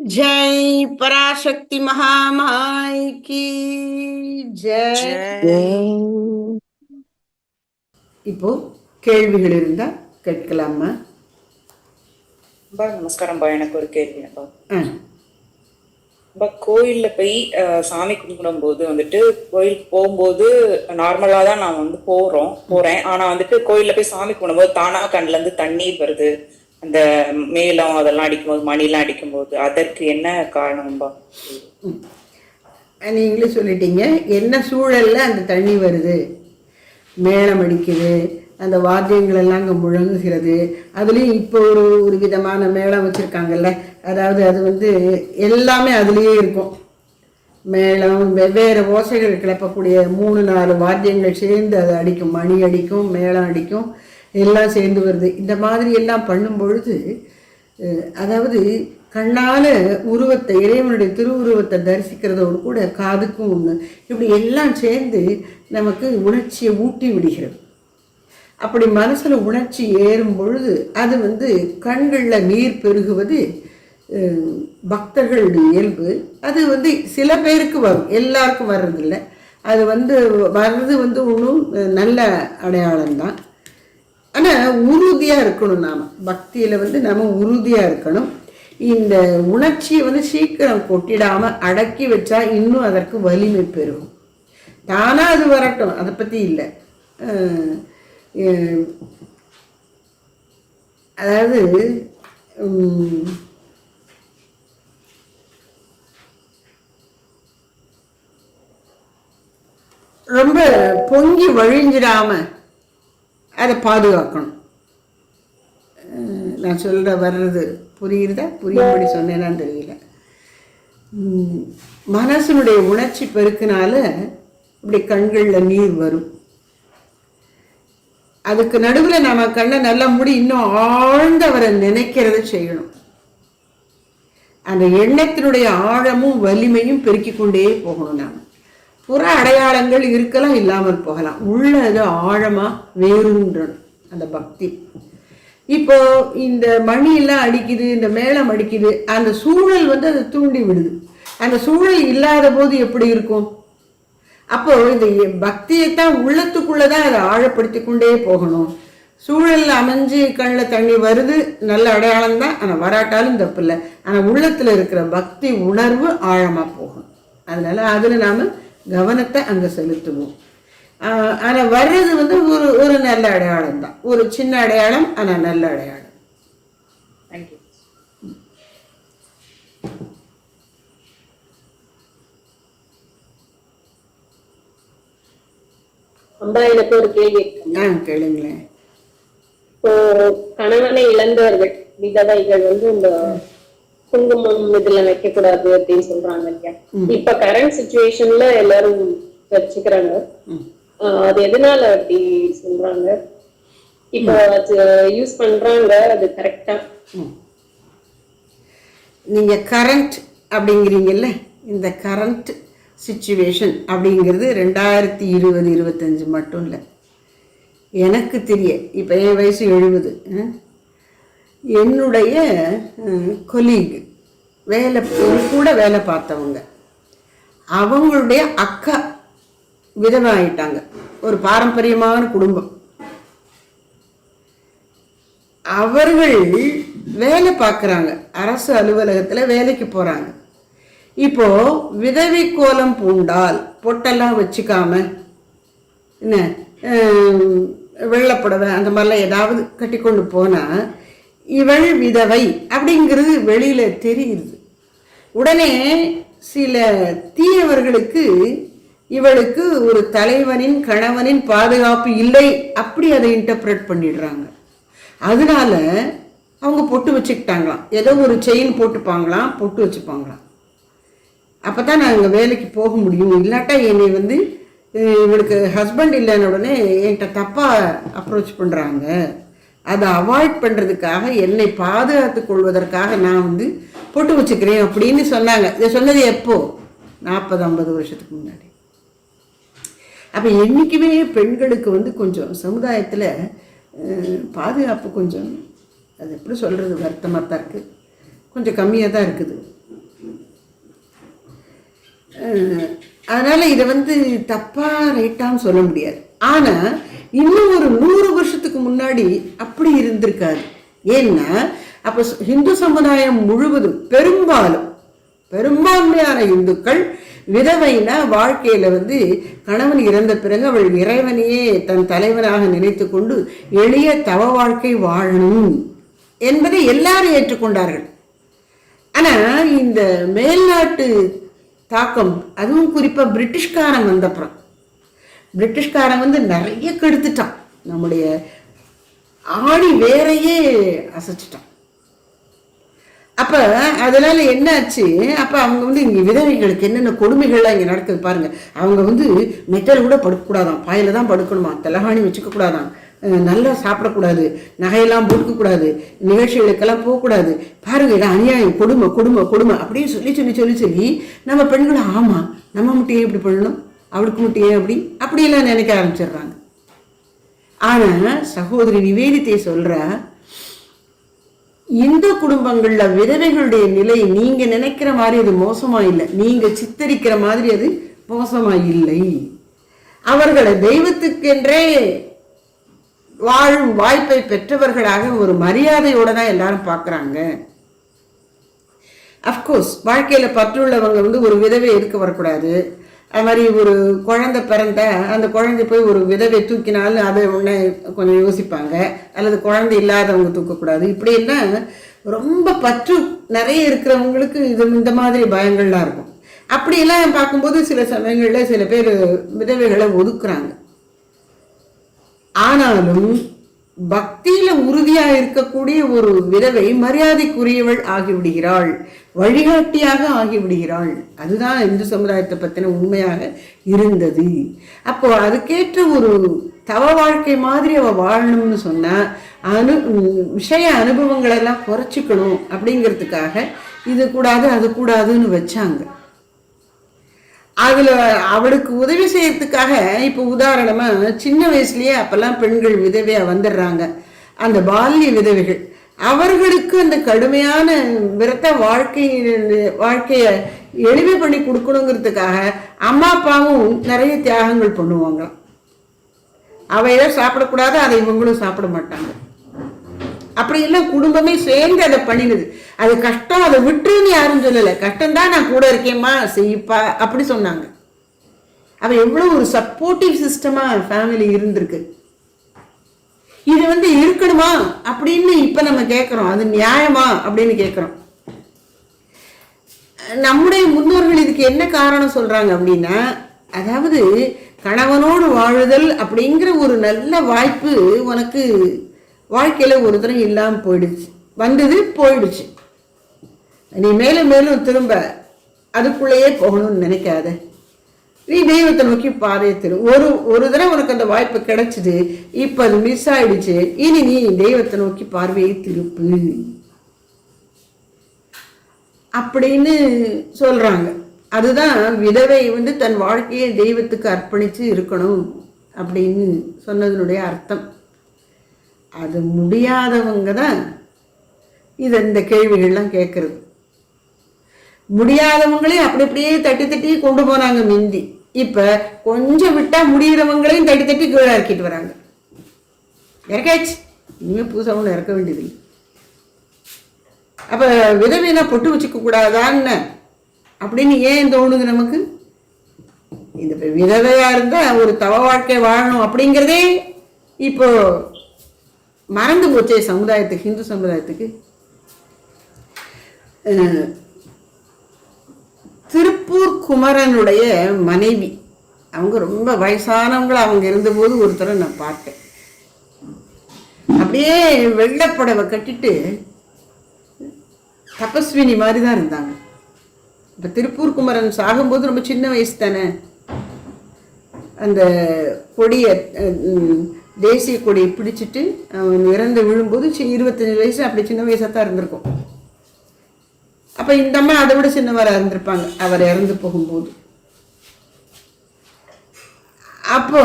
जय पराशक्ति महामाई की जय. இப்போ கேள்விகள் இருந்தா கேட்கலாமா? நமஸ்காரம்பா. எனக்கு ஒரு கேள்விப்பா. கோயில்ல போய் சாமி கும்பிடும் போது வந்துட்டு கோயில் போகும்போது நார்மலா தான் நான் போறேன். ஆனா வந்துட்டு கோயில்ல போய் சாமி கும்பிடும்போது தானா கண்ணுல இருந்து தண்ணீர் வருது. அந்த மேளம் அதெல்லாம் அடிக்கும்போது, மணிலாம் அடிக்கும்போது, அதற்கு என்ன காரணம்பா? நீங்களே சொல்லிட்டீங்க. என்ன சூழல்ல அந்த தண்ணி வருது, மேளம் அடிக்குது, அந்த வாத்தியங்கள் எல்லாம் அங்கே முழங்குகிறது. அதுலேயும் இப்போ ஒரு விதமான மேளம் வச்சுருக்காங்கல்ல, அதாவது அது எல்லாமே அதுலேயே இருக்கும். மேளம் வெவ்வேறு ஓசைகள் கிளப்பக்கூடிய 3-4 வாத்தியங்கள் சேர்ந்து அதை அடிக்கும். மணி அடிக்கும், மேளம் அடிக்கும், எல்லாம் சேர்ந்து வருது. இந்த மாதிரி எல்லாம் பண்ணும் பொழுது அதாவது கண்ணால் உருவத்தை, இறைவனுடைய திருவுருவத்தை தரிசிக்கிறதோடு கூட காதுக்கும் ஒன்று, இப்படி எல்லாம் சேர்ந்து நமக்கு உணர்ச்சியை ஊட்டி விடுகிறது. அப்படி மனசில் உணர்ச்சி ஏறும் பொழுது அது கண்களில் நீர் பெருகுவது பக்தர்களுடைய இயல்பு. அது சில பேருக்கு வரும், எல்லாருக்கும் வர்றதில்லை. அது வர்றது ஒன்றும் நல்ல அடையாளம்தான். ஆனால் உறுதியாக இருக்கணும். நாம் பக்தியில் நம்ம உறுதியாக இருக்கணும். இந்த உணர்ச்சியை சீக்கிரம் கொட்டிடாமல் அடக்கி வச்சா இன்னும் அதற்கு வலிமை பெருகும். தானாக அது வரட்டும், அதை பற்றி இல்லை. அதாவது ரொம்ப பொங்கி வழிஞ்சிடாம அதை பாதுகாக்கணும். நான் சொல்கிற வர்றது புரியுறதா? புரியும்படி சொன்னேனான்னு தெரியல. மனசனுடைய உணர்ச்சி பெருக்கினால இப்படி கண்களில் நீர் வரும். அதுக்கு நடுவில் நம்ம கண்ணை நல்லா மூடி இன்னும் ஆழ்ந்து அவரை நினைக்கிறத செய்யணும். அந்த எண்ணத்தினுடைய ஆழமும் வலிமையும் பெருக்கிக் கொண்டே போகணும். நாம் புற அடையாளங்கள் இருக்கலாம், இல்லாமல் போகலாம். உள்ளது ஆழமாக வேறுன்றணும் அந்த பக்தி. இப்போ இந்த மணியெல்லாம் அடிக்குது, இந்த மேளம் அடிக்குது, அந்த சூழல் அதை தூண்டி விடுது. அந்த சூழல் இல்லாத போது எப்படி இருக்கும்? அப்போ இந்த பக்தியைத்தான் உள்ளத்துக்குள்ளதான் அதை ஆழப்படுத்தி கொண்டே போகணும். சூழல் அமைஞ்சு கண்ணில் தண்ணி வருது, நல்ல அடையாளம் தான். ஆனால் வராட்டாலும் தப்பு இல்லை. ஆனால் உள்ளத்தில் இருக்கிற பக்தி உணர்வு ஆழமாக போகணும். அதனால அதில் நாம் கவனத்தை அங்கே செலுத்துவோம். ஆனால் வர்றது ஒரு நல்ல அடையாளம் தான். ஒரு சின்ன அடையாளம், ஆனால் நல்ல அடையாளம். தேங்க்யூ. அம்பா, எனக்கு ஒரு கேள்வி. கேளுங்களேன். இப்போ கணவனை இழந்தவர்கள், விதவைகள் இந்த குங்குமம் இதுல வைக்க கூடாது அப்படின்னு சொல்றாங்க இல்லையா? இப்ப கரண்ட் சிச்சுவேஷன்ல எல்லாரும் வச்சுக்கிறாங்க. அது எதனால அப்படி சொல்றாங்க? இப்போ அது யூஸ் பண்றாங்க, அது கரெக்டா? நீங்க கரண்ட் அப்படிங்கிறீங்கல்ல, இந்த கரண்ட் சிச்சுவேஷன் அப்படிங்கிறது 2020-25 மட்டும் இல்லை. எனக்கு தெரிய இப்போ என் வயசு 70. என்னுடைய கொலீக் கூட வேலை பார்த்தவங்க, அவங்களுடைய அக்கா விதவை ஆயிட்டாங்க. ஒரு பாரம்பரியமான குடும்பம். அவர்கள் வேலை பார்க்குறாங்க, அரசு அலுவலகத்தில் வேலைக்கு போகிறாங்க. இப்போ விதவை கோலம் பூண்டால் பொட்டெல்லாம் வச்சுக்காம என்ன வெள்ளப்புடவை அந்த மாதிரிலாம் ஏதாவது கட்டி கொண்டு போனால் இவள் விதவை அப்படிங்கிறது வெளியில் தெரியுது. உடனே சில தீயவர்களுக்கு இவளுக்கு ஒரு தலைவனின் கணவனின் பாதுகாப்பு இல்லை அப்படி அதை இன்டர்பிரட் பண்ணிடுறாங்க. அதனால அவங்க பொட்டு வச்சுக்கிட்டாங்களாம். ஏதோ ஒரு செயின் போட்டுப்பாங்களாம், பொட்டு வச்சுப்பாங்களாம். அப்போ தான் நான் இங்கே வேலைக்கு போக முடியும். இல்லாட்டா என்னை இவளுக்கு ஹஸ்பண்ட் இல்லைன்னு உடனே என்கிட்ட தப்பாக அப்ரோச் பண்ணுறாங்க. அதை அவாய்ட் பண்ணுறதுக்காக, என்னை பாதுகாத்து கொள்வதற்காக நான் பொட்டு வச்சுக்கிறேன் அப்படின்னு சொன்னாங்க. இதை சொன்னது எப்போ? 40-50 வருஷத்துக்கு முன்னாடி. அப்போ என்றைக்குமே பெண்களுக்கு கொஞ்சம் சமுதாயத்தில் பாதுகாப்பு கொஞ்சம், அது எப்படி சொல்கிறது, வருத்தமாக தான் இருக்குது. கொஞ்சம் கம்மியாக தான் இருக்குது. அதனால இதை வந்து தப்பா ரைட்டான்னு சொல்ல முடியாது. ஆனா இன்னும் ஒரு 100 வருஷத்துக்கு முன்னாடி அப்படி இருந்திருக்காது. ஏன்னா அப்ப இந்து சமுதாயம் முழுவதும் பெரும்பான்மையான இந்துக்கள் விதவைனா வாழ்க்கையில வந்து கணவன் இறந்த பிறகு அவள் இறைவனையே தன் தலைவனாக நினைத்து கொண்டு எளிய தவ வாழ்க்கை வாழணும் என்பதை எல்லாரும் ஏற்றுக்கொண்டார்கள். ஆனா இந்த மேல்நாட்டு தாக்கம், அதுவும் குறிப்பா பிரிட்டிஷ்காரன் வந்தப்புறம், பிரிட்டிஷ்காரன் வந்து நிறைய கெடுத்துட்டான், நம்முடைய ஆடி வேறையே அசைச்சிட்டான். அப்ப அதனால என்ன ஆச்சு, அப்ப அவங்க வந்து இங்க விதவைகளுக்கு என்னென்ன கொடுமைகள்லாம் இங்க நடக்குது பாருங்க. அவங்க வந்து மெத்தல கூட படுக்கக்கூடாதான், பாயில தான் படுக்கணுமா, தலகாணி வச்சுக்க கூடாதான், நல்லா சாப்பிடக்கூடாது, நகையெல்லாம் போட்டுக்கூடாது, நிகழ்ச்சிகளுக்கெல்லாம் போகக்கூடாது, பாருங்க இதான் அநியாயம், கொடுமை கொடுமை கொடுமை அப்படின்னு சொல்லி சொல்லி சொல்லி சொல்லி நம்ம பெண்களை ஆமா நம்ம மட்டும் ஏன் இப்படி பண்ணணும், அவளுக்கு மட்டும் ஏன் அப்படியெல்லாம் நினைக்க ஆரம்பிச்சிடுறாங்க. ஆனா சகோதரி நிவேதித்தை சொல்ற, இந்து குடும்பங்கள்ல விதவைகளுடைய நிலை நீங்க நினைக்கிற மாதிரி அது மோசமா இல்லை, நீங்க சித்தரிக்கிற மாதிரி அது மோசமா இல்லை. அவர்களை தெய்வத்துக்கென்றே வாழும் வாய்ப்பை பெற்றவர்களாக ஒரு மரியாதையோட தான் எல்லாரும் பார்க்குறாங்க. அஃப்கோர்ஸ் வாழ்க்கையில பற்றுள்ளவங்க வந்து ஒரு விதவை எதுக்கு வரக்கூடாது, அது மாதிரி ஒரு குழந்தை பிறந்த அந்த குழந்தை போய் ஒரு விதவை தூக்கினாலும் அதை உடனே கொஞ்சம் யோசிப்பாங்க, அல்லது குழந்தை இல்லாதவங்க தூக்கக்கூடாது, இப்படி எல்லாம் ரொம்ப பற்று நிறைய இருக்கிறவங்களுக்கு இது இந்த மாதிரி பயங்கள்லாம் இருக்கும். அப்படியெல்லாம் பார்க்கும்போது சில சமயங்கள்ல சில பேர் விதவைகளை ஒதுக்குறாங்க. ஆனாலும் பக்தியில உறுதியா இருக்கக்கூடிய ஒரு விதவை மரியாதைக்குரியவள் ஆகிவிடுகிறாள், வழிகாட்டியாக ஆகிவிடுகிறாள். அதுதான் இந்து சமுதாயத்தை பத்தின உண்மையாக இருந்தது. அப்போ அதுக்கேற்ற ஒரு தவ வாழ்க்கை மாதிரி அவ வாழணும்னு சொன்னா விஷய அனுபவங்களை எல்லாம் குறைச்சிக்கணும் அப்படிங்கிறதுக்காக இது கூடாது அது கூடாதுன்னு வச்சாங்க. அதுல அவளுக்கு உதவி செய்யறதுக்காக இப்ப உதாரணமா சின்ன வயசுலயே அப்பெல்லாம் பெண்கள் விதவையா வந்துடுறாங்க, அந்த பால்ய விதவைகள், அவர்களுக்கு அந்த கடுமையான விரத்த வாழ்க்கைய எளிமை பண்ணி கொடுக்கணுங்கிறதுக்காக அம்மா அப்பாவும் நிறைய தியாகங்கள் பண்ணுவாங்களாம். அவையில சாப்பிடக்கூடாது, அதை இவங்களும் சாப்பிட மாட்டாங்க. அப்படி எல்லாம் குடும்பமே சேர்ந்து அதை பண்ணினது. அது கஷ்டம், அதை விட்டுன்னு யாரும் சொல்லலை, கஷ்டம்தான் நான் கூட இருக்கேம்மா செய்ப்பா அப்படி சொன்னாங்க. அவ எவ்வளவு ஒரு சப்போர்ட்டிவ் சிஸ்டமா ஃபேமிலி இருந்திருக்கு. இது வந்து இருக்கணுமா அப்படின்னு இப்ப நம்ம கேட்கிறோம், அது நியாயமா அப்படின்னு கேட்கிறோம். நம்முடைய முன்னோர்கள் இதுக்கு என்ன காரணம் சொல்றாங்க அப்படின்னா, அதாவது கணவனோடு வாழுதல் அப்படிங்கிற ஒரு நல்ல வாய்ப்பு உனக்கு வாழ்க்கையில ஒரு தரம் இல்லாம போயிடுச்சு, வந்தது போயிடுச்சு, நீ மேலும் மேலும் திரும்ப அதுக்குள்ளேயே போகணும்னு நினைக்காத, நீ தெய்வத்தை நோக்கி பாதையை ஒரு தடவை உனக்கு அந்த வாய்ப்பு கிடைச்சிது, இப்ப அது மிஸ் ஆயிடுச்சு, இனி நீ தெய்வத்தை நோக்கி பார்வையை திருப்பு அப்படின்னு சொல்றாங்க. அதுதான் விதவை வந்து தன் வாழ்க்கையை தெய்வத்துக்கு அர்ப்பணிச்சு இருக்கணும் அப்படின்னு சொன்னதனுடைய அர்த்தம். அது முடியாதவங்க தான் இந்த கேள்விகள்லாம் கேட்கறது. முடியாதவங்களையும் அப்படி அப்படியே தட்டி தட்டி கொண்டு போனாங்க மிந்தி. இப்ப கொஞ்சம் விட்டா முடிகிறவங்களையும் தட்டி தட்டி கீழே இறக்கிட்டு வராங்க. இறக்காச்சு, இனிமே புதுசாக ஒன்று இறக்க வேண்டியது. அப்ப விதவைனா பொட்டு வச்சுக்க கூடாதான்னு அப்படின்னு ஏன் தோணுது நமக்கு? இந்த விதவையா இருந்தா ஒரு தவ வாழ்க்கை வாழணும் அப்படிங்கிறதே இப்போ மறந்து போச்சே சமுதாயத்துக்கு, இந்து சமுதாயத்துக்கு. திருப்பூர் குமரனுடைய மனைவி, அவங்க ரொம்ப வயசானவங்கள அவங்க இருந்தபோது ஒருத்தரை நான் பார்த்தேன். அப்படியே வெள்ளப்படவை கட்டிட்டு தபஸ்வினி மாதிரி தான் இருந்தாங்க. இப்போ திருப்பூர் குமரன் சாகும்போது ரொம்ப சின்ன வயசு தானே, அந்த கொடியை தேசிய கொடியை பிடிச்சிட்டு அவன் இறந்து விழும்போது 25 வயசு, அப்படி சின்ன வயசாக தான் இருந்திருக்கும். அப்போ இந்த அம்மா அதை விட சின்னவராக இருந்திருப்பாங்க அவர் இறந்து போகும்போது. அப்போ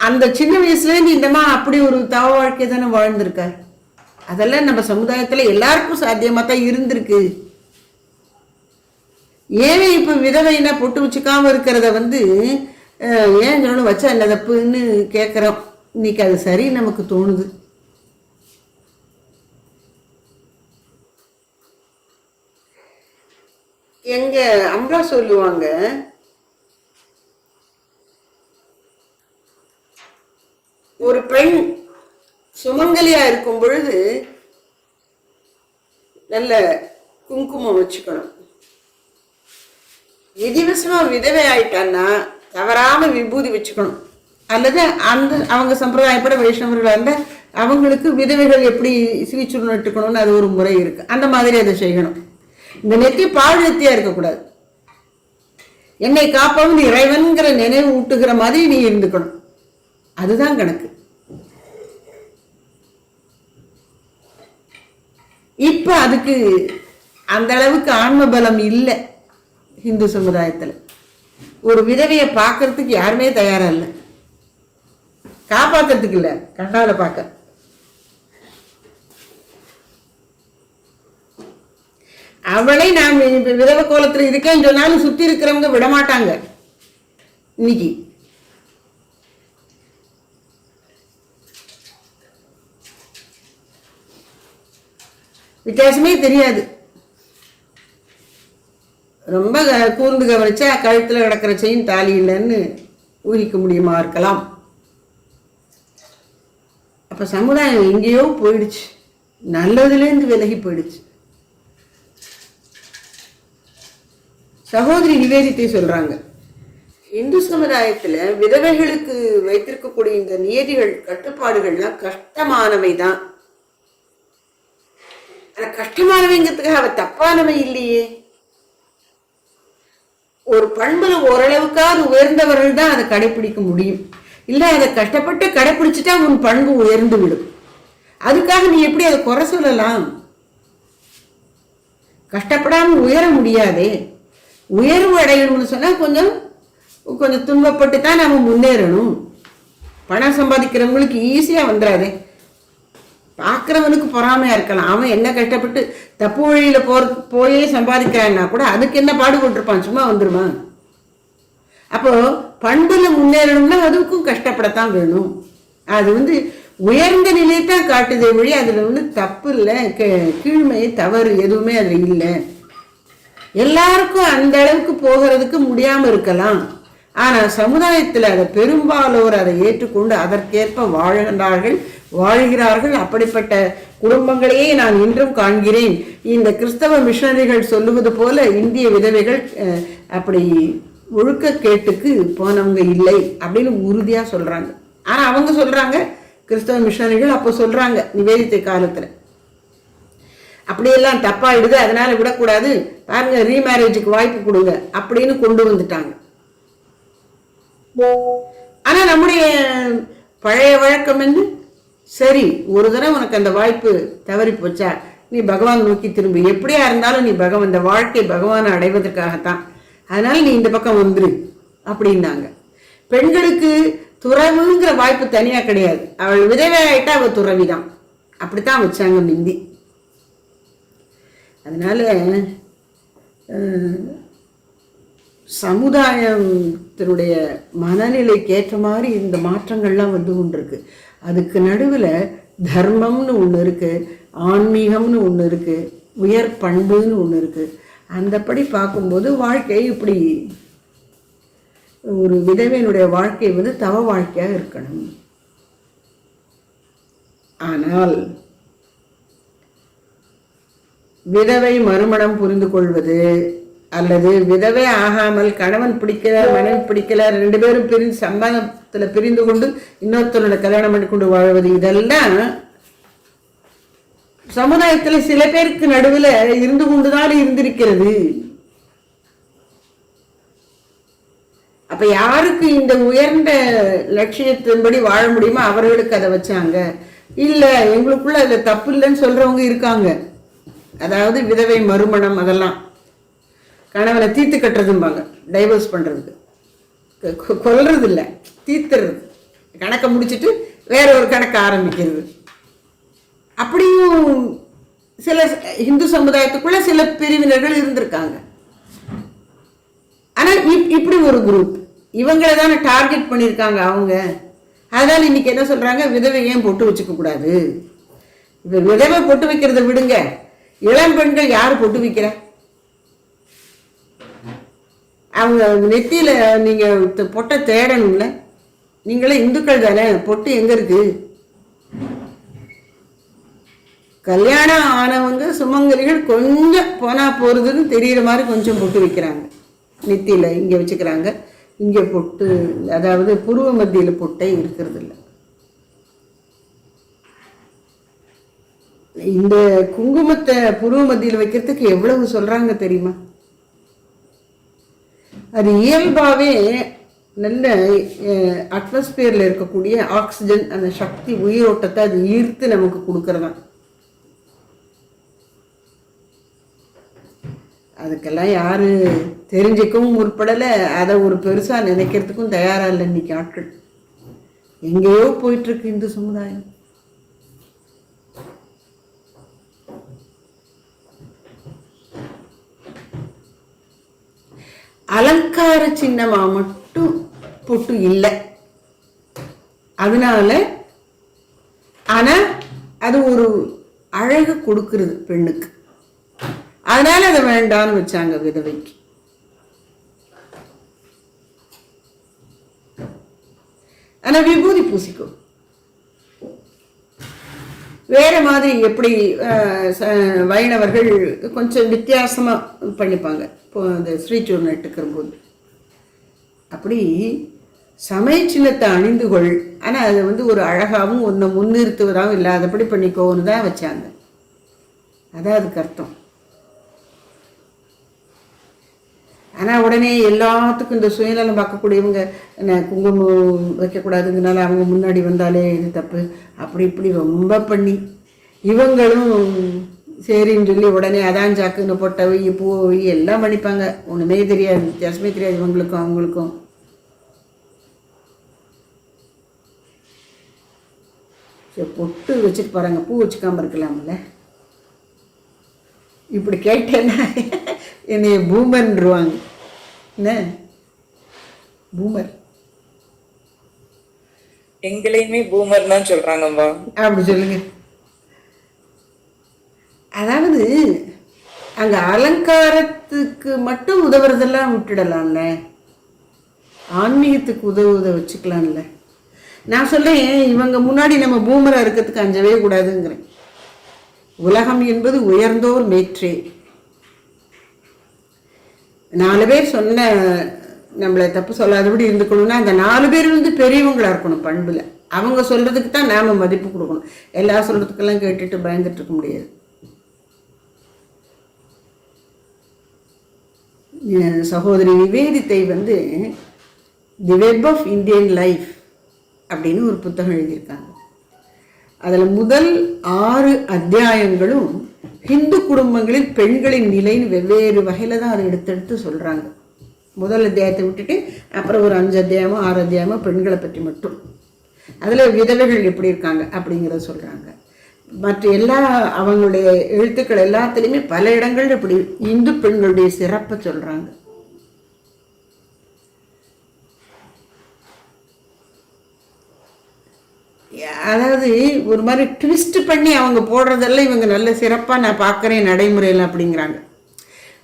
அந்த சின்ன வயசுலேருந்து இந்த அம்மா அப்படி ஒரு தவ வாழ்க்கை தானே வாழ்ந்திருக்கார். அதெல்லாம் நம்ம சமுதாயத்தில் எல்லாருக்கும் சாத்தியமாக தான் இருந்திருக்கு. ஏன் இப்போ விதவைனா பொட்டு வச்சுக்காம இருக்கிறத வந்து ஏன் சொல்லணும் வச்சா என்ன தப்புன்னு கேட்குறோம். இன்னைக்கு அது சரி நமக்கு தோணுது. எங்க அம்மா சொல்லுவாங்க, ஒரு பெண் சுமங்கலியா இருக்கும் பொழுது நல்ல குங்குமம் வச்சுக்கணும். விதிவசமா விதவை ஆயிட்டான்னா தவறாம விபூதி வச்சுக்கணும். அல்லது அந்த அவங்க சம்பிரதாயப்பட வைஷ்ணவர்களாக இருந்தால் அவங்களுக்கு விதவைகள் எப்படி சிரிச்சுருன்னு நட்டுக்கணும்னு அது ஒரு முறை இருக்கு. அந்த மாதிரி அதை செய்யணும். இந்த நெத்தி பால் நெத்தியா இருக்கக்கூடாது. என்னை காப்பவன் இறைவன்கிற நினைவு ஊட்டுகிற மாதிரி நீ இருந்துக்கணும். அதுதான் கணக்கு. இப்ப அதுக்கு அந்த அளவுக்கு ஆன்ம பலம் இல்லை இந்து சமுதாயத்துல. ஒரு விதவையை பார்க்கறதுக்கு யாருமே தயாரா இல்லை. காப்பாத்துறதுக்கு இல்லை, கண்ணால பார்க்க. அவளை நான் விதவை கோலத்துல இருக்கேன்னு சொன்னாலும் சுத்தி இருக்கிறவங்க விடமாட்டாங்க. இன்னைக்கு வித்தியாசமே தெரியாது. ரொம்ப கூர்ந்து கவனிச்சா கழுத்துல கிடக்கிற செயின் தாலி இல்லைன்னு ஊகிக்க முடியுமா இருக்கலாம். அப்ப சமுதாயம் எங்கேயோ போயிடுச்சு, நல்லதுலேருந்து விலகி போயிடுச்சு. சகோதரி நிவேதித்தை சொல்றாங்க, இந்து சமுதாயத்துல விதவைகளுக்கு வைத்திருக்கக்கூடிய இந்த நியதிகள் கட்டுப்பாடுகள்லாம் கஷ்டமானவை தான். ஆனா கஷ்டமானவைங்கிறதுக்காக அவ தப்பானவை இல்லையே. ஒரு பண்புல ஓரளவுக்காவது உயர்ந்தவர்கள் தான் அதை கடைபிடிக்க முடியும். இல்ல அதை கஷ்டப்பட்டு கடைபிடிச்சிட்டா உன் பண்பு உயர்ந்து விடும். அதுக்காக நீ எப்படி அதை குறை சொல்லலாம்? கஷ்டப்படாம உயர முடியாதே. உயர்வு அடையணும்னு சொன்னா கொஞ்சம் கொஞ்சம் துன்பப்பட்டு தான் நம்ம முன்னேறணும். பணம் சம்பாதிக்கிறவங்களுக்கு ஈஸியா வந்துடாதே. பார்க்குறவனுக்கு பொறாமையா இருக்கலாம். அவன் என்ன கஷ்டப்பட்டு தப்பு வழியில போயே சம்பாதிக்கிறான்னா கூட அதுக்கு என்ன பாடுபட்டிருப்பான், சும்மா வந்துருமா? அப்போ பண்புல முன்னேறணும்னா அதுக்கும் கஷ்டப்படத்தான் வேணும். அது உயர்ந்த நிலையை தான் காட்டுதே வழி அதுல தப்பு இல்லை, கீழ்மை தவறு எதுவுமே அதுல இல்லை. எல்லாருக்கும் அந்த அளவுக்கு போகிறதுக்கு முடியாம இருக்கலாம். ஆனா சமுதாயத்துல அதை பெரும்பாலோர் அதை ஏற்றுக்கொண்டு அதற்கேற்ப வாழ்கிறார்கள். அப்படிப்பட்ட குடும்பங்களையே நான் இன்றும் காண்கிறேன். இந்த கிறிஸ்தவ மிஷனரிகள் சொல்லுவது போல இந்திய விதவைகள் அப்படி ஒழுக்க கேட்டுக்கு போனவங்க இல்லை அப்படின்னு உறுதியா சொல்றாங்க. ஆனா அவங்க சொல்றாங்க, கிறிஸ்தவ மிஷனரிகள் அப்போ சொல்றாங்க நிவேதித்த காலத்துல அப்படியெல்லாம் தப்பாயிடுது, அதனால விடக்கூடாது, பாருங்க ரீமேரேஜுக்கு வாய்ப்பு கொடுங்க அப்படின்னு கொண்டு வந்துட்டாங்க. ஆனா நம்முடைய பழைய வழக்கம் சரி, ஒரு தடவை உனக்கு அந்த வாய்ப்பு தவறி போச்சா, நீ பகவான் நோக்கி திரும்பி, எப்படியா இருந்தாலும் நீ இந்த வாழ்க்கை பகவானை அடைவதற்காகத்தான், அதனால நீ இந்த பக்கம் வந்துரு அப்படின்னாங்க. பெண்களுக்கு துறவுங்கிற வாய்ப்பு தனியா கிடையாது. அவள் விதவை ஆயிட்டா அவள் துறவிதான். அப்படித்தான் வச்சாங்க மிந்தி. அதனால சமுதாயத்தினுடைய மனநிலைக்கு ஏற்ற மாதிரி இந்த மாற்றங்கள்லாம் கொண்டிருக்கு. அதுக்கு நடுவில் தர்மம்னு ஒன்று இருக்கு, ஆன்மீகம்னு ஒன்று இருக்கு, உயர் பண்புன்னு ஒன்று இருக்கு. அந்தப்படி பார்க்கும்போது வாழ்க்கை இப்படி ஒரு விதவையினுடைய வாழ்க்கை தவ வாழ்க்கையாக இருக்கணும். ஆனால் விதவை மறுமணம் புரிந்து கொள்வது அல்லது விதவை ஆகாமல் கணவன் பிடிக்கல மனைவி பிடிக்கல ரெண்டு பேரும் சம்பந்தத்துல பிரிந்து கொண்டு இன்னொருத்தரோட கல்யாணம் பண்ணி கொண்டு வாழ்வது, இதெல்லாம் சமுதாயத்துல சில பேருக்கு நடுவில் இருந்து கொண்டுதான் இருந்திருக்கிறது. அப்ப யாருக்கு இந்த உயர்ந்த லட்சியத்தின்படி வாழ முடியுமோ அவர்களுக்கு அதை வச்சாங்க. இல்ல எங்களுக்குள்ள அதுல தப்பு இல்லைன்னு சொல்றவங்க இருக்காங்க. அதாவது விதவை மறுமணம் அதெல்லாம் கணவனை தீர்த்து கட்டுறதும்பாங்க, டைவர்ஸ் பண்றதுக்கு, கொல்றது இல்லை, தீர்த்துறது, கணக்கை முடிச்சுட்டு வேற ஒரு கணக்கை ஆரம்பிக்கிறது. அப்படியும் சில இந்து சமுதாயத்துக்குள்ள சில பிரிவினர்கள் இருந்திருக்காங்க. ஆனா இப்படி ஒரு குரூப் இவங்களை தானே டார்கெட் பண்ணியிருக்காங்க அவங்க. அதனால இன்னைக்கு என்ன சொல்றாங்க, விதவை ஏன் பொட்டு வச்சுக்க கூடாது. இப்ப விதவை பொட்டு வைக்கிறத விடுங்க, இளம் பெண்கள் யாரு பொட்டு வைக்கிற? அவங்க நெத்தியில நீங்க பொட்டை தேடணும்ல. நீங்களே இந்துக்கள் தானே, பொட்டு எங்க இருக்கு? கல்யாணம் ஆனவங்க சுமங்கலிகள் கொஞ்சம் போனா போறதுன்னு தெரியற மாதிரி கொஞ்சம் பொட்டு வைக்கிறாங்க. நெத்தியில இங்க வச்சுக்கிறாங்க, இங்க பொட்டு, அதாவது புருவ மத்தியில பொட்டை இருக்கிறது இல்லை. இந்த குங்குமத்தை புருவ மத்தியில வைக்கிறதுக்கு எவ்வளவு சொல்றாங்க தெரியுமா? அது இயல்பாவே நல்ல அட்மாஸ்பியர்ல இருக்கக்கூடிய ஆக்சிஜன், அந்த சக்தி, உயிரோட்டத்தை அது ஈர்த்து நமக்கு கொடுக்கறதான். அதுக்கெல்லாம் யாரு தெரிஞ்சுக்கவும் முற்படல, அதை ஒரு பெருசா நினைக்கிறதுக்கும் தயாரா இல்லை இன்னைக்கு ஆட்கள். எங்கேயோ போயிட்டு இருக்கு இந்து சமுதாயம். அலங்கார சின்னமா மட்டும் பொட்டு இல்லை, அதனால. ஆனா அது ஒரு அழகு கொடுக்கிறது பெண்ணுக்கு, அதனால அதை வேண்டான்னு வச்சாங்க விதவைக்கு. ஆனா விபூதி பூசிக்கும் வேற மாதிரி. எப்படி வைணவர்கள் கொஞ்சம் வித்தியாசமா பண்ணிப்பாங்க இப்போ அந்த ஸ்ரீசூர்ணம் எடுத்துக்கிற போது. அப்படி சமய சின்னத்தை அணிந்து கொள், ஆனா அதை ஒரு அழகாவும் ஒன்றை முன்னிறுத்துவதாகவும் இல்லாதபடி பண்ணிக்கோன்னு தான் வச்சாங்க. அதான் அதுக்கு அர்த்தம். ஆனால் உடனே எல்லாத்துக்கும் இந்த சுயநலம் பார்க்கக்கூடியவங்க குங்குமம் வைக்கக்கூடாதுங்கனால அவங்க முன்னாடி வந்தாலே இது தப்பு, அப்படி இப்படி ரொம்ப பண்ணி இவங்களும் சரின்னு சொல்லி உடனே அதான் சாக்குன்னு பொட்டவை பூவை எல்லாம் பண்ணிப்பாங்க. ஒன்றுமே தெரியாது, வித்தியாசமே தெரியாது இவங்களுக்கும் அவங்களுக்கும். சரி, பொட்டு வச்சுட்டு பாருங்க, பூ வச்சுக்காம இருக்கலாம்ல. இப்படி கேட்டேன்னா என்னைய பூமர்ன்றுவாங்க. என்ன பூமர்? எங்களையுமே பூமர் தான் சொல்றாங்கம்மா. அப்படி சொல்லுங்க. அதாவது அங்க அலங்காரத்துக்கு மட்டும் உதவுறதெல்லாம் விட்டுடலாம்ல, ஆன்மீகத்துக்கு உதவுவதை வச்சுக்கலாம்ல. நான் சொல்றேன், இவங்க முன்னாடி நம்ம பூமரா இருக்கிறதுக்கு அஞ்சவே கூடாதுங்கிறேன். உலகம் என்பது உயர்ந்தோர் மேற்றே. 4 பேர் சொன்ன நம்மளை தப்பு சொல்லாதபடி இருந்துக்கணும்னா அந்த 4 பேர் பெரியவங்களா இருக்கணும் பண்புல. அவங்க சொல்றதுக்கு தான் நாம மதிப்பு கொடுக்கணும். எல்லா சொல்றதுக்கெல்லாம் கேட்டுட்டு பயந்துட்டு இருக்க முடியாது. சகோதரி நிவேதித்தை தி வெப் ஆஃப் இந்தியன் லைஃப் அப்படின்னு ஒரு புத்தகம் எழுதியிருக்காங்க. அதில் முதல் 6 அத்தியாயங்களும் ஹிந்து குடும்பங்களில் பெண்களின் நிலைன்னு வெவ்வேறு வகையில் தான் அதை எடுத்தெடுத்து சொல்கிறாங்க. முதல் அத்தியாயத்தை விட்டுட்டு அப்புறம் ஒரு 5 அத்தியாயமோ 6 அத்தியாயமோ பெண்களை பற்றி மட்டும். அதில் விதவைகள் எப்படி இருக்காங்க அப்படிங்கிறத சொல்கிறாங்க. மற்ற எல்லா அவங்களுடைய எழுத்துக்கள் எல்லாத்துலேயுமே பல இடங்கள் இப்படி இந்து பெண்களுடைய சிறப்பை சொல்கிறாங்க. அதாவது ஒரு மாதிரி ட்விஸ்ட் பண்ணி அவங்க போடுறதெல்லாம் இவங்க நல்ல சிறப்பாக நான் பார்க்குறேன் நடைமுறையில் அப்படிங்கிறாங்க.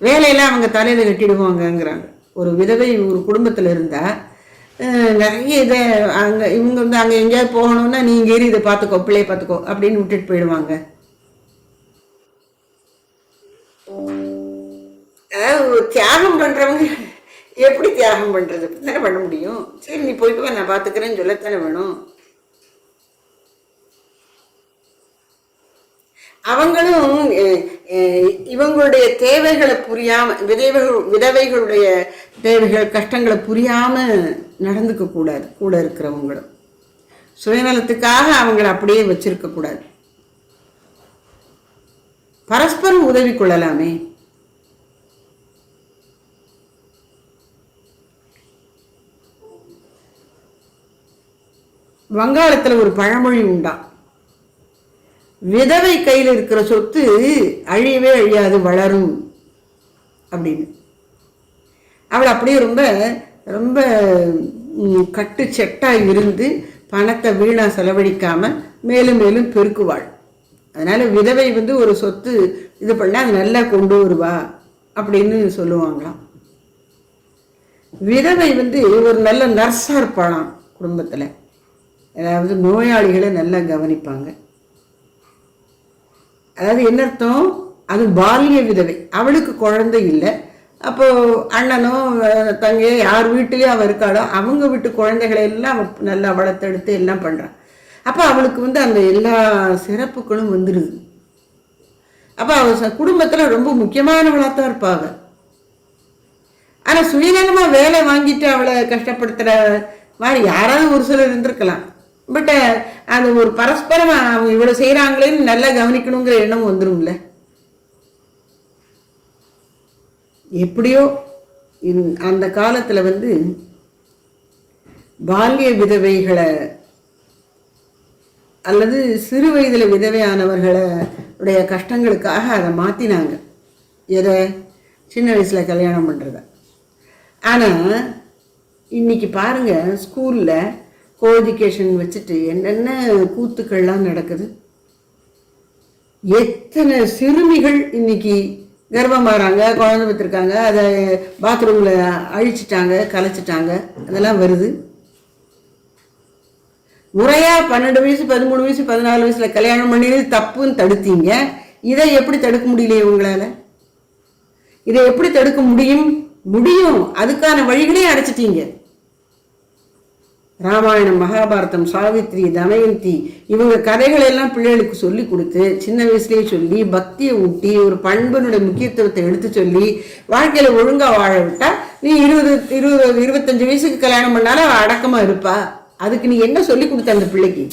வேலையெல்லாம் அவங்க தலையில் கட்டிடுவாங்கங்கிறாங்க. ஒரு விதவை ஒரு குடும்பத்தில் இருந்தால் நிறைய இதை அங்கே இவங்க அங்கே எங்கேயாவது போகணும்னா நீங்கள் இதை பார்த்துக்கோ, பிள்ளையை பார்த்துக்கோ அப்படின்னு விட்டுட்டு போயிடுவாங்க. அதாவது தியாகம் பண்ணுறவங்க எப்படி தியாகம் பண்ணுறது தானே பண்ண முடியும். சரி நீ போய்ட்டு நான் பார்த்துக்கிறேன்னு சொல்லத்தானே வேணும். அவங்களும் இவங்களுடைய தேவைகளை புரியாம, விதவைகளுடைய தேவைகள் கஷ்டங்களை புரியாம நடந்துக்க கூடாது. கூட இருக்கிறவங்களும் சுயநலத்துக்காக அவங்களை அப்படியே வச்சிருக்க கூடாது. பரஸ்பரம் உதவி கொள்ளலாமே. வங்காளத்துல ஒரு பழமொழி உண்டா, விதவை கையில் இருக்கிற சொத்து அழியவே அழியாது, வளரும் அப்படின்னு. அவள் அப்படியே ரொம்ப ரொம்ப கட்டு செட்டாக இருந்து பணத்தை வீணாக செலவழிக்காம மேலும் மேலும் பெருக்குவாள். அதனால விதவை வந்து ஒரு சொத்து இது பண்ண அது நல்லா கொண்டு வருவா அப்படின்னு சொல்லுவாங்களாம். விதவை வந்து ஒரு நல்ல நர்ஸாக இருப்பாளாம் குடும்பத்தில். அதாவது நோயாளிகளை நல்லா கவனிப்பாங்க. அதாவது என்ன அர்த்தம், அது பால்ய விதவை, அவளுக்கு குழந்தை இல்லை. அப்போ அண்ணனோ தங்கையோ யார் வீட்டிலேயும் அவள் இருக்காளோ அவங்க வீட்டு குழந்தைகளை எல்லாம் நல்லா வளர்த்தெடுத்து எல்லாம் பண்ணுறான். அப்போ அவளுக்கு வந்து அந்த எல்லா சிறப்புகளும் வந்துடுது. அப்போ அவள் குடும்பத்தில் ரொம்ப முக்கியமானவளாக தான் இருப்பாங்க. ஆனால் சுயநலமாக வேலை வாங்கிட்டு அவளை கஷ்டப்படுத்துகிற மாதிரி யாராவது ஒரு சிலர் இருந்திருக்கலாம். பட் அது ஒரு பரஸ்பரம் அவங்க இவ்வளோ செய்கிறாங்களேன்னு நல்லா கவனிக்கணுங்கிற எண்ணம் வந்துடும்ல. எப்படியோ அந்த காலத்தில் வந்து பால்ய விதவைகளை அல்லது சிறு வயதில் விதவையானவர்களுடைய கஷ்டங்களுக்காக அதை மாற்றினாங்க. எதை? சின்ன வயசில் கல்யாணம் பண்ணுறத. ஆனால் இன்னைக்கு பாருங்கள், ஸ்கூலில் கோ எஜுகேஷன் வச்சுட்டு என்னென்ன கூத்துக்கள்லாம் நடக்குது. எத்தனை சிறுமிகள் இன்னைக்கு கர்ப்பமாகறாங்க, குழந்தை பெற்றிருக்காங்க, அதை பாத்ரூமில் அழிச்சிட்டாங்க, கலைச்சிட்டாங்க, அதெல்லாம் வருது. முறையாக 12 வயசு 13 வயசு 14 வயசில் கல்யாணம் பண்ணினது தப்புன்னு தடுத்தீங்க. இதை எப்படி தடுக்க முடியலையே உங்களால்? இதை எப்படி தடுக்க முடியும்? அதுக்கான வழிகளையும் அடைச்சிட்டீங்க. ராமாயணம், மகாபாரதம், சாவித்ரி, தமயந்தி இவங்க கதைகளை எல்லாம் பிள்ளைகளுக்கு சொல்லி கொடுத்து சின்ன வயசுலேயே சொல்லி பக்தியை ஊட்டி ஒரு பண்பனுடைய முக்கியத்துவத்தை எடுத்து சொல்லி வாழ்க்கையில் ஒழுங்காக வாழ விட்டா நீ 20-25 வயசுக்கு கல்யாணம் பண்ணாலும் அவள் அடக்கமாக இருப்பா. அதுக்கு நீ என்ன சொல்லி கொடுத்த அந்த பிள்ளைக்கு?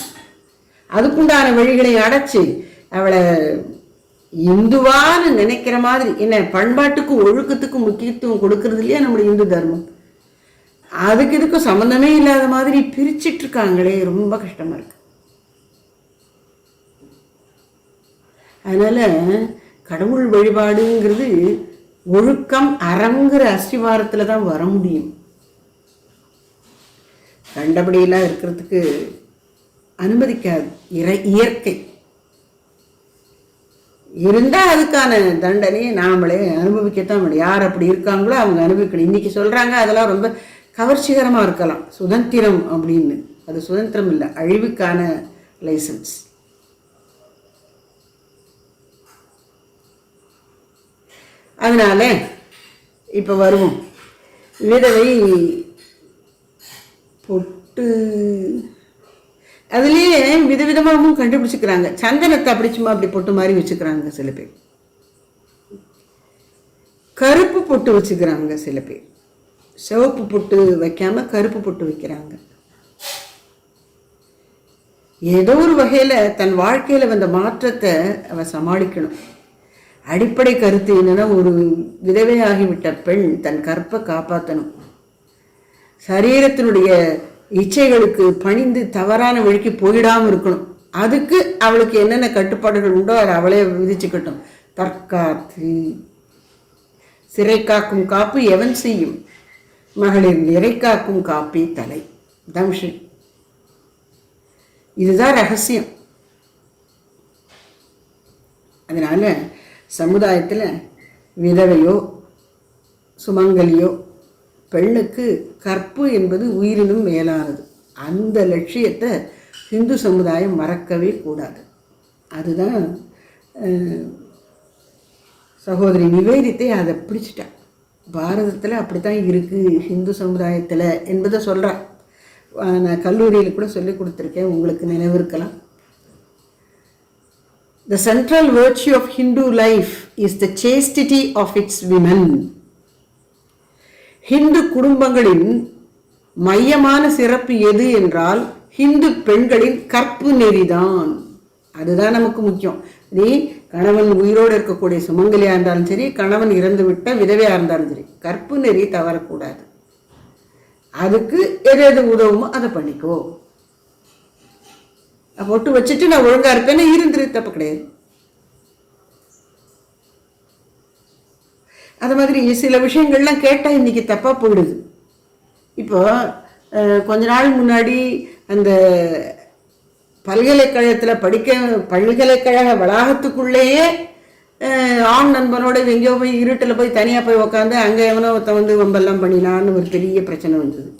அதுக்குண்டான வழிகளை அடைச்சி அவளை இந்துவான்னு நினைக்கிற மாதிரி என்ன பண்பாட்டுக்கும் ஒழுக்கத்துக்கும் முக்கியத்துவம் கொடுக்கறது இல்லையா நம்முடைய இந்து தர்மம்? அதுக்கு இதுக்கும் சம்மந்தமே இல்லாத மாதிரி பிரிச்சிட்டு இருக்காங்களே, ரொம்ப கஷ்டமா இருக்கு. அதனால கடவுள் வழிபாடுங்கிறது ஒழுக்கம் அறங்கிற அஸ்திவாரத்துல தான் வர முடியும். கண்டபடியெல்லாம் இருக்கிறதுக்கு அனுமதிக்காது இயற்கை. இருந்தால் அதுக்கான தண்டனையை நாமளே அனுபவிக்கத்தான் முடியும். யார் அப்படி இருக்காங்களோ அவங்க அனுபவிக்கணும். இன்னைக்கு சொல்றாங்க அதெல்லாம் ரொம்ப கவர்ச்சிகரமாக இருக்கலாம், சுதந்திரம் அப்படின்னு. அது சுதந்திரம் இல்லை, அழிவுக்கான லைசன்ஸ். அதனால இப்போ வருவோம். விதவை பொட்டு அதுலேயே விதவிதமாகவும் கண்டுபிடிச்சிக்கிறாங்க. சந்தனத்தை அப்படி சும்மா அப்படி பொட்டு மாதிரி வச்சுக்கிறாங்க சில பேர். கருப்பு பொட்டு வச்சுக்கிறாங்க சில பேர். சிவப்பு பொட்டு வைக்காம கருப்பு பொட்டு வைக்கிறாங்க. ஏதோ ஒரு வகையில் தன் வாழ்க்கையில் வந்த மாற்றத்தை அவ சமாளிக்கணும். அடிப்படை கருத்து என்னன்னா, ஒரு விதவையாகிவிட்ட பெண் தன் கற்பை காப்பாற்றணும். சரீரத்தினுடைய இச்சைகளுக்கு பணிந்து தவறான வழிக்கு போயிடாமல் இருக்கணும். அதுக்கு அவளுக்கு என்னென்ன கட்டுப்பாடுகள் உண்டோ அதை அவளே விதிச்சுக்கட்டும். தற்காத்து சிறை காக்கும் காப்பு எவன் செய்யும், மகளிர் நிறை காக்கும் காப்பி தலை. தம்ஷி இதுதான் ரகசியம். அதனால சமுதாயத்தில் விதவையோ சுமங்கலியோ பெண்ணுக்கு கற்பு என்பது உயிரினும் மேலானது. அந்த லட்சியத்தை இந்து சமுதாயம் மறக்கவே கூடாது. அதுதான் சகோதரி நிவேதித்தை அதை பிடிச்சிட்டா. பாரதத்தில் அப்படித்தான் இருக்குது ஹிந்து சமுதாயத்தில் என்பதை சொல்கிறான். நான் கல்லூரியில் கூட சொல்லி கொடுத்துருக்கேன், உங்களுக்கு நினைவு இருக்கலாம். The central virtue of Hindu life is the chastity of its women. Hindu குடும்பங்களின் மையமான சிறப்பு எது என்றால் ஹிந்து பெண்களின் கற்பு நெறிதான். அதுதான் நமக்கு முக்கியம். நீ கணவன் உயிரோடு இருக்கக்கூடிய சுமங்கலியாக இருந்தாலும் சரி, கணவன் இறந்து விட்ட விதவையாக இருந்தாலும் சரி, கற்பு நெறி தவறக்கூடாது. அதுக்கு எது எது உதவுமோ அதை பண்ணிக்கோ. பொட்டு வச்சுட்டு நான் ஒழுங்கா இருப்பேன்னு இருந்துரு, தப்பு கிடையாது. அது மாதிரி சில விஷயங்கள்லாம் கேட்டால் இன்றைக்கி தப்பாக போயிடுது. இப்போ கொஞ்ச நாள் முன்னாடி அந்த பல்கலைக்கழக வளாகத்துக்குள்ளேயே ஆண் நண்பனோட எங்கேயோ போய் இருட்டில் போய் தனியாக போய் உக்காந்து அங்கே எவனோ ஒருத்தன் வந்து ரொம்பெல்லாம் பண்ணினான்னு ஒரு பெரிய பிரச்சனை வந்தது.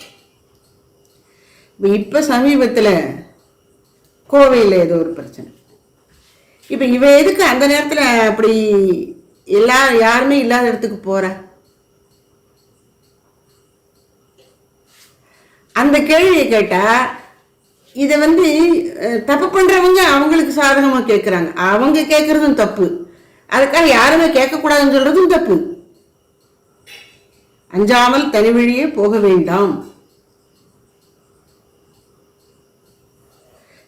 இப்போ சமீபத்தில் கோவையில் ஏதோ ஒரு பிரச்சனை. இப்போ இவன் எதுக்கு அந்த நேரத்தில் அப்படி யாருமே இல்லாத இடத்துக்கு போற? அந்த கேள்வியை கேட்டா இதை வந்து தப்பு பண்றவங்க அவங்களுக்கு சாதகமா கேட்குறாங்க, அவங்க கேட்கறதும் தப்பு. அதுக்காக யாருமே கேட்கக்கூடாதுன்னு சொல்றதும் தப்பு. அஞ்சாமல் தனி வழியே போக வேண்டாம்.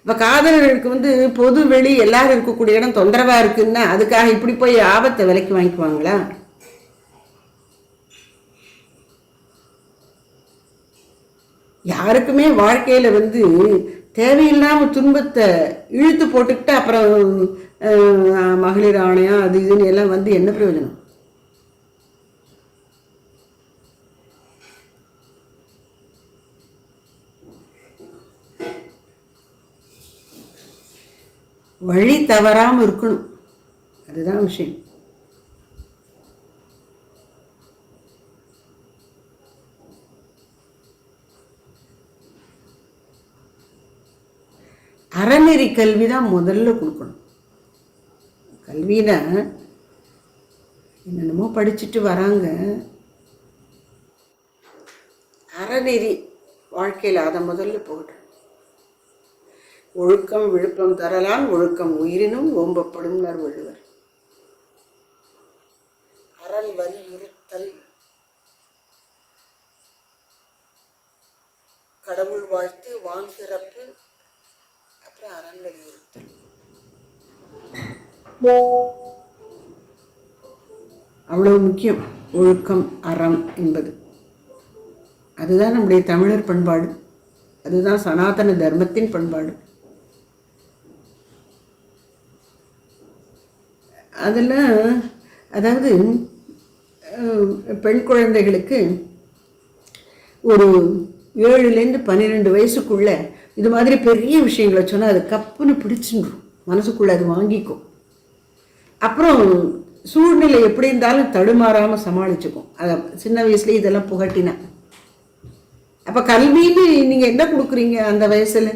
இப்போ காதலர்களுக்கு வந்து பொது வெளி எல்லாரும் இருக்கக்கூடிய இடம் தொந்தரவா இருக்குன்னா அதுக்காக இப்படி போய் ஆபத்தை விலைக்கு வாங்கிக்குவாங்களா? யாருக்குமே வாழ்க்கையில வந்து தேவையில்லாம துன்பத்தை இழுத்து போட்டுக்கிட்டு அப்புறம் மகளிர் ஆணையம் அது இதுன்னு எல்லாம் வந்து என்ன பிரயோஜனம்? வழி தவறாம இருக்கணும், அதுதான் விஷயம். அறநெறி கல்வி தான் முதல்ல கொடுக்கணும். கல்வியில என்னென்னமோ படிச்சுட்டு வராங்க, அறநெறி வாழ்க்கையில் அதை முதல்ல போகட்டும். ஒழுக்கம் விழுப்பம் தரலான் ஒழுக்கம் உயிரினும் ஓம்பப்படும் வள்ளுவர். அரண் வலியுறுத்தல், கடவுள் வாழ்த்து, வான் சிறப்பு, அப்புறம் அரண் வலியுறுத்தல். அவ்வளவு முக்கியம் ஒழுக்கம் அறம் என்பது. அதுதான் நம்முடைய தமிழர் பண்பாடு, அதுதான் சனாதன தர்மத்தின் பண்பாடு. அதில் அதாவது பெண் குழந்தைகளுக்கு ஒரு 7லேருந்து 12 வயசுக்குள்ள இது மாதிரி பெரிய விஷயங்களை சொன்னால் அது கப்புன்னு பிடிச்சிடும், மனசுக்குள்ளே அது வாங்கிக்கும். அப்புறம் சூழ்நிலை எப்படி இருந்தாலும் தடுமாறாமல் சமாளிச்சுக்கும். அதை சின்ன வயசுலேயே இதெல்லாம் புகட்டினா. அப்போ கல்வின்னு நீங்கள் என்ன கொடுக்குறீங்க? அந்த வயசில்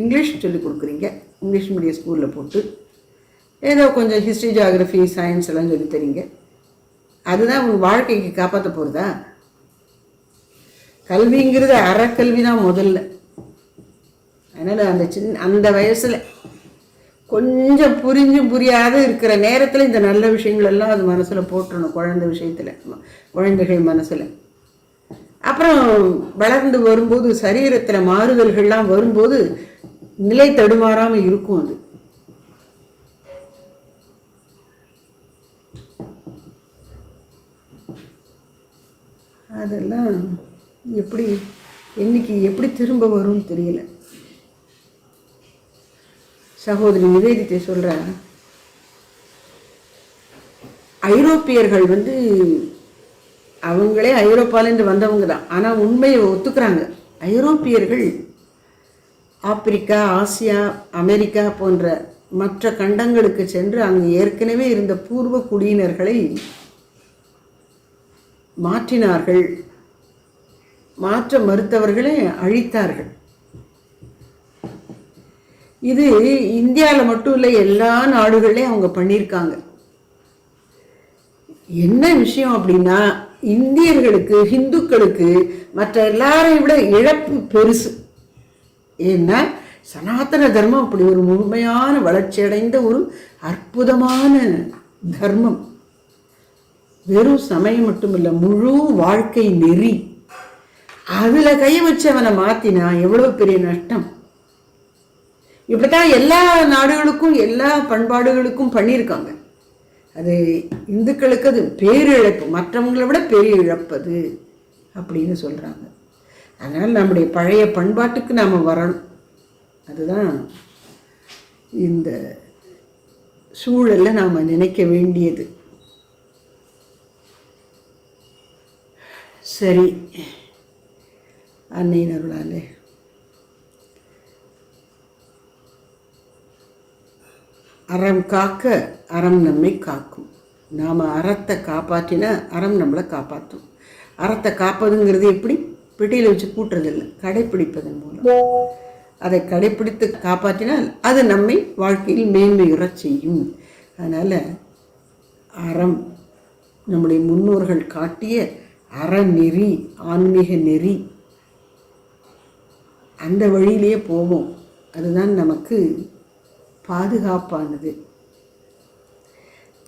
இங்கிலீஷ் சொல்லி கொடுக்குறீங்க, இங்கிலீஷ் மீடியம் ஸ்கூலில் போட்டு ஏதோ கொஞ்சம் ஹிஸ்ட்ரி ஜியாகிரஃபி சயின்ஸ் எல்லாம் சொல்லி தரீங்க. அதுதான் உங்கள் வாழ்க்கைக்கு காப்பாற்ற போகிறதா? கல்விங்கிறது அறக்கல்வி தான் முதல்ல. அதனால் அந்த வயசில் கொஞ்சம் புரியாத இருக்கிற நேரத்தில் இந்த நல்ல விஷயங்கள் எல்லாம் அது மனசில் போட்டுறணும். குழந்தைகள் மனசில். அப்புறம் வளர்ந்து வரும்போது சரீரத்தில் மாறுதல்கள்லாம் வரும்போது நிலை தடுமாறாமல் இருக்கும். அது அதெல்லாம் எப்படி திரும்ப வரும்னு தெரியல. சகோதரி நிவேதித்தை சொல்ற, ஐரோப்பியர்கள் வந்து அவங்களே ஐரோப்பாலேருந்து வந்தவங்க தான், ஆனால் உண்மையை ஒத்துக்கிறாங்க. ஐரோப்பியர்கள் ஆப்பிரிக்கா, ஆசியா, அமெரிக்கா போன்ற மற்ற கண்டங்களுக்கு சென்று அங்கு ஏற்கனவே இருந்த பூர்வ குடியினர்களை மாற்றினார்கள், மாற்ற மறுத்தவர்களை அழித்தார்கள். இது இந்தியாவில் மட்டும் இல்லை, எல்லா நாடுகள்லையும் அவங்க பண்ணியிருக்காங்க. என்ன விஷயம் அப்படின்னா, இந்தியர்களுக்கு இந்துக்களுக்கு மற்ற எல்லாரையும் விட இழப்பு பெருசு. ஏன்னா சனாதன தர்மம் அப்படி ஒரு முழுமையான வளர்ச்சி அடைந்த ஒரு அற்புதமான தர்மம். வெறும் சமயம் மட்டும் இல்லை, முழு வாழ்க்கை நெறி. அதில் கை வச்சு அவனை மாற்றினா எவ்வளோ பெரிய நஷ்டம். இப்படித்தான் எல்லா நாடுகளுக்கும் எல்லா பண்பாடுகளுக்கும் பண்ணியிருக்காங்க. அது இந்துக்களுக்கு அது பேரிழப்பு, மற்றவங்களை விட பெரிய இழப்பது அப்படின்னு சொல்கிறாங்க. அதனால் நம்முடைய பழைய பண்பாட்டுக்கு நாம் வரணும். அதுதான் இந்த சூழலில் நாம் நினைக்க வேண்டியது. சரி, அன்னையின் அருளாலே அறம் காக்க அறம் நம்மை காக்கும். நாம் அறத்தை காப்பாற்றினா அறம் நம்மளை காப்பாற்றும். அறத்தை காப்பதுங்கிறது எப்படி? பெட்டியில் வச்சு கூட்டுறதில்லை, கடைப்பிடிப்பதன் மூலம். அதை கடைப்பிடித்து காப்பாற்றினால் அது நம்மை வாழ்க்கையில் மேன்மையுறச் செய்யும். அதனால் அறம் நம்முடைய முன்னோர்கள் காட்டிய அறநெறி, ஆன்மீக நெறி, அந்த வழியிலேயே போவோம். அதுதான் நமக்கு பாதுகாப்பானது.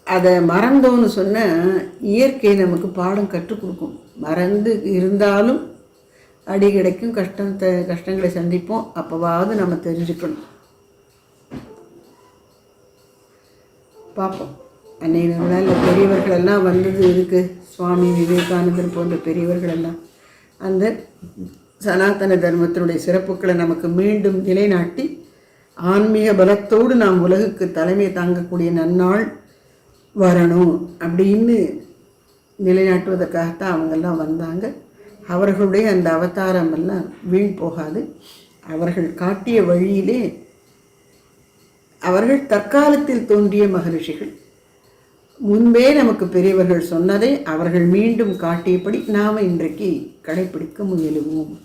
அதை மறந்தோன்னு சொன்னால் இயற்கை நமக்கு பாடம் கற்றுக் கொடுக்கும். மறந்து இருந்தாலும் அடி கிடைக்கும், கஷ்டங்களை சந்திப்போம். அப்போவாவது நம்ம தெரிஞ்சுக்கணும். பார்ப்போம். அன்னையினால பெரியவர்களெல்லாம் வந்தது இருக்கு. சுவாமி விவேகானந்தர் போன்ற பெரியவர்களெல்லாம் அந்த சனாதன தர்மத்தினுடைய சிறப்புகளை நமக்கு மீண்டும் நிலைநாட்டி ஆன்மீக பலத்தோடு நாம் உலகுக்கு தலைமை தாங்கக்கூடிய நன்னாள் வரணும் அப்படின்னு நிலைநாட்டுவதற்காகத்தான் அவங்கெல்லாம் வந்தாங்க. அவர்களுடைய அந்த அவதாரம் எல்லாம் வீண் போகாது. அவர்கள் காட்டிய வழியிலே அவர்கள் தற்காலத்தில் தோன்றிய மகரிஷிகள். முன்பே நமக்கு பெரியவர்கள் சொன்னதை அவர்கள் மீண்டும் காட்டியபடி நாம் இன்றைக்கு கடைப்பிடிக்க முயலுவோம்.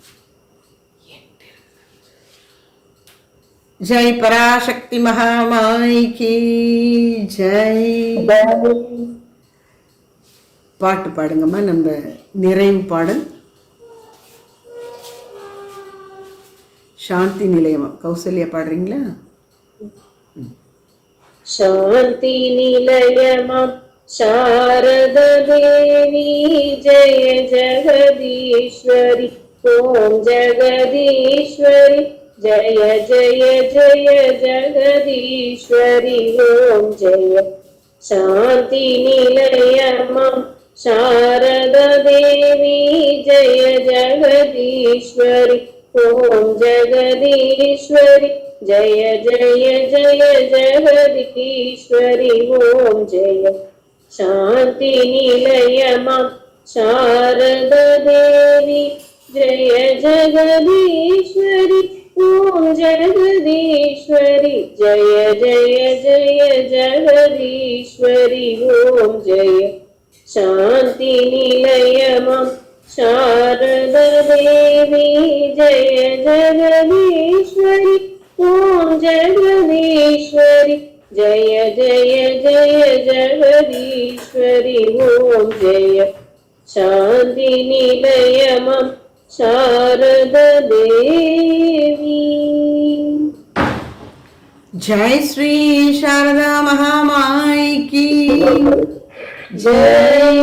ஜெய் பராசக்தி மகாமாய் கி ஜெய். பாட்டு பாடுங்கம்மா, நம்ம நிறைவு பாடல். சாந்தி நிலையமா கௌசல்யா பாடுறீங்களா? சாந்தி நிலையமாம் சாரத தேவி ஜெய ஜெகதீஸ்வரி ஓம் ஜெகதீஸ்வரி ஜெய ஜெய ஜெய ஜெகதீஸ்வரி ஓம் ஜெய. சாந்தி நிலையமாம் சாரத தேவி ஜெய ஜெகதீஸ்வரி ஓம் ஜெகதீஸ்வரி ஜெய ஜெய ஜெய ஜெகதீஸ்வரி ஓம் ஜெய. சாந்தி நிலையமாம் சாரத தேவி ஜெய ஜெகதீஸ்வரி ஓம் ஜெகதீஸ்வரி ஜெய ஜெய ஜெய ஜெகதீஸ்வரி ஓம் ஜெய. சாந்தி நிலையமாம் சாரத தேவி ஜெய ஜெகதீஸ்வரி ஓம் ஜெகதீஸ்வரி ஜெய ஜெய ஜெய ஜெகதீஸ்வரி ஓம் ஜெய. சாந்தி நிலையமாம் சாரத தேவி. ஜெய் ஸ்ரீ சாரதா மகாமாய் கி ஜெய்.